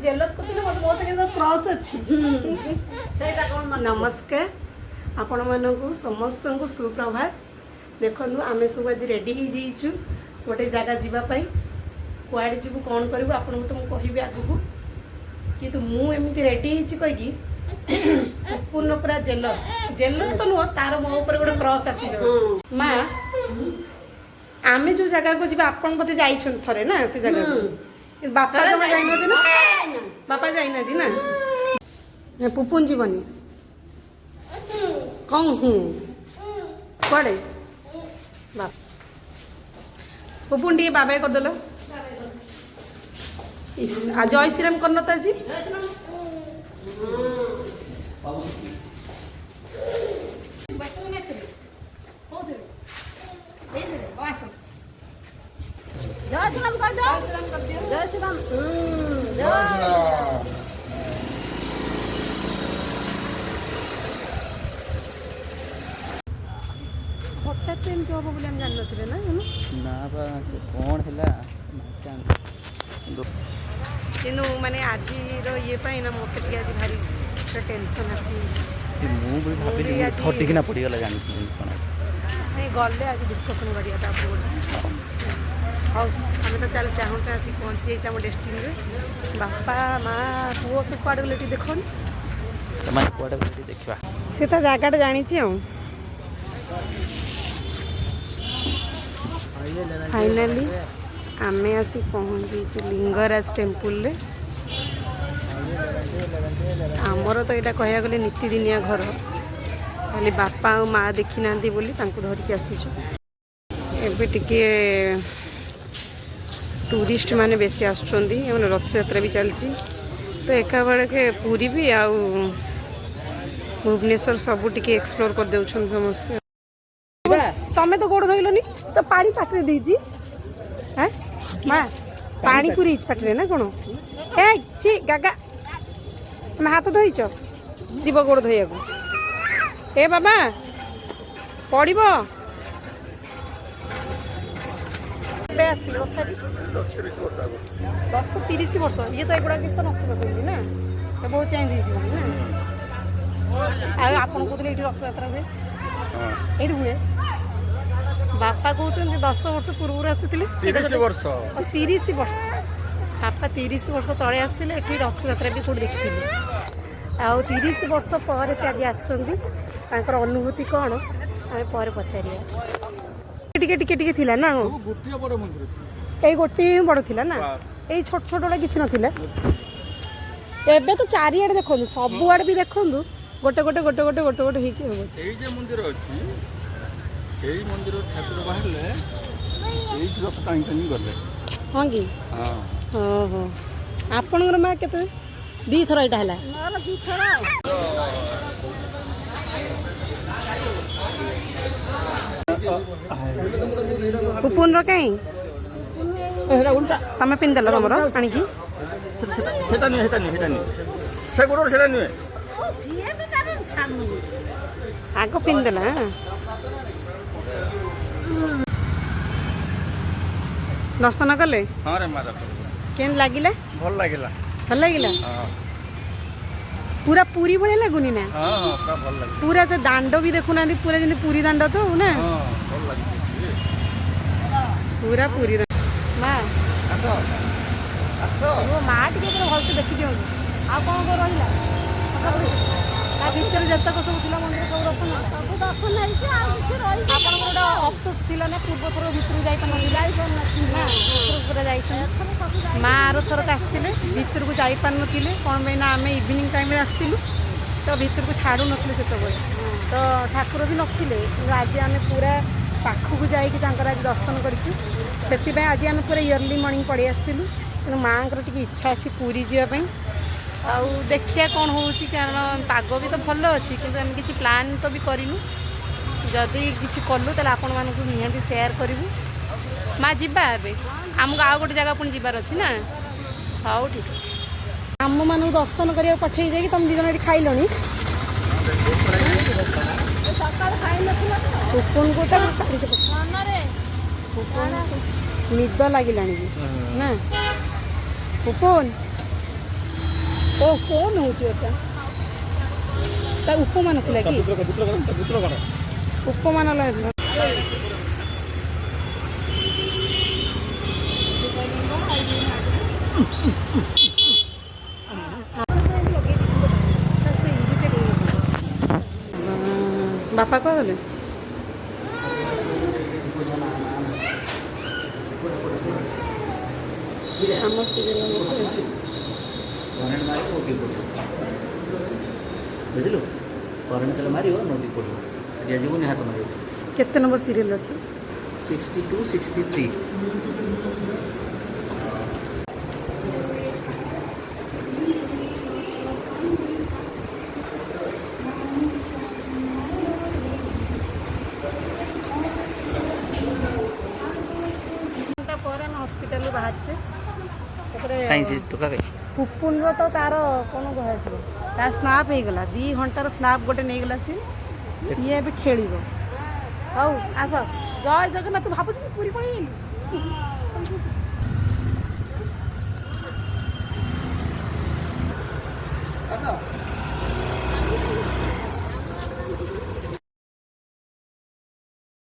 jealous करथिले मत मो संगे तो क्रॉस अछि सेटा कोन नमस्कार आपण मानकु समस्त को सुप्रभात देखंतु आमे सब आज रेडी ही जाइछु गोटे जगह जीवा पई कुआडे जीवु कोन करबु आपण को तो मु कहिबे आगु कि मु एमती रेडी हिची कहि कि पूर्ण पूरा जेलस जेलस तो नुह तार मो ऊपर गोटे क्रॉस आसी जाउछ मां आमे जो जगह को जीवा आपण बते जाइछन थरे ना से जगह को बापा जमा जाई नथि ना बापा जाई नथि ना पुपुन जीवनी कौन हूँ कड़े बाप पुपुन टी बाबा करदेल आज जय श्रीराम करन तो जी जय श्रीराम कर दो जय श्रीराम जय हठात एमती हम बोली जान ना ना कौन है किंतु माने आज ये ना मत आज भारी टेंशन मुझे भाविली थटिकिना पड़गला जानी नहीं गले आज डिस्कसन करिया हाँ आम तो चल चाहूँ आसिक पहुँची जाइए आम डेस्टिनी बापा माँ पुओ सब कड़े गले देखनी देखा से तो जगह जानी फाइनाली आमे आसी पहुँची लिंगराज टेम्पुल रे आमर तो यहाँ कह गले नीतिदिनिया घर खाली बापा और माँ देखी ना बोली धरिकी आसीचु एबे टिके टूरिस्ट माने बेसी आसुचंदी एमन रथ यात्रा भी चलची तो एका बेले के पूरी भी आउ भुवनेश्वर सब टिके एक्सप्लोर कर देउछन समस्त तमें तो गोड़ धोइलनी तो पानी पाटरे दीजी हैं माँ पानी पूरी पाटरे ना कौन ए छी गागा तुम हाथ धोईच जीव गोड़ धोइया को ए बाबा पड़ब तथापि 10-30 वर्ष ये तो एगुड़ा किसी नथी ना तो बहुत चेंज हो आप रथ यात्रा हुए ये हुए बापा कहते 10 वर्ष पूर्व आसी 30 वर्ष बापा 30 वर्ष तले आसते ये रथ यात्रा भी कौट देखी आ 30 वर्ष पर से आज आसर अनुभूति कौन आम पर पचार टिके थिला ना ये गोटे ही बड़ थिला ना ये छोट छोटा किसी नाला एबे तो चारिआडे देखो सब आड़े भी देखो गोटे गोटे गोटे गोटे गोटे गोटे हो मंदिर अच्छी यही मंदिर ठाकुर बाहर रथ टाणी गले हाँ कि हाँ आपणकर माँ के दी थर यहाँ पुपुन कहीं तमें पिंधल तुम आणिकी आग पिंधल दर्शन कले हाँ रे माँ केन लागिला भल लागिला भल लागिला पूरा पूरी भाई लगुनि ना पूरा से दांड भी देखुना पूरा जमी पूरी दांड तो ना पूरा पूरी माँ माँ टे भलसे देखी दिखाँ आ कौन कौन रहा भितर जतक सब थी मंदिर सब दर्शन आप गोटे अफसोस थी ना पूर्व थर भितर पूरा माँ आर थरक आसते भितर को जापार ना कौन पाई आम इवनिंग टाइम आसलु तो भितर को छाड़ू नी से तो ठाकुर भी नथिले आज आम पूरा पाखक जाकि आज दर्शन करूँ से आज आम पूरा इयरली मॉर्निंग पड़े आसलु कि माँ टी इच्छा अच्छी पूरी जावाई आउ देखिया कौन हो कारण पाग भी तो भल अच्छी कि आम किसी प्लान तो भी करूँ जदि किसी कलु तो आपण मानक निहाती सेयार करूँ माँ जीवा आमको आउ गोटे जगह पुणी जबार अच्छी ना हाँ ठीक अच्छे आम मान दर्शन करा पठे जाए तुम दी जन खाइल निद लगे ना पुपुन कौन हूँ एटा ता उपमा नथिला कि उपमा न लागला बापा कह गले आम सीरियल बुझलु करेन्ट तेल मार नदी पड़ो एरिया जीव निहात मार केते नंबर सीरियल अच्छी 62 63 हॉस्पिटल बाहर से कहीं से टोका कहीं पुपुन तो तार कौन कह तार स्नाप हो गला 2 घंटार स्नाप गोटे नहीं गला सी भी खेल हौ आस जय जगन्नाथ तू भावुँ पूरी पड़ेगा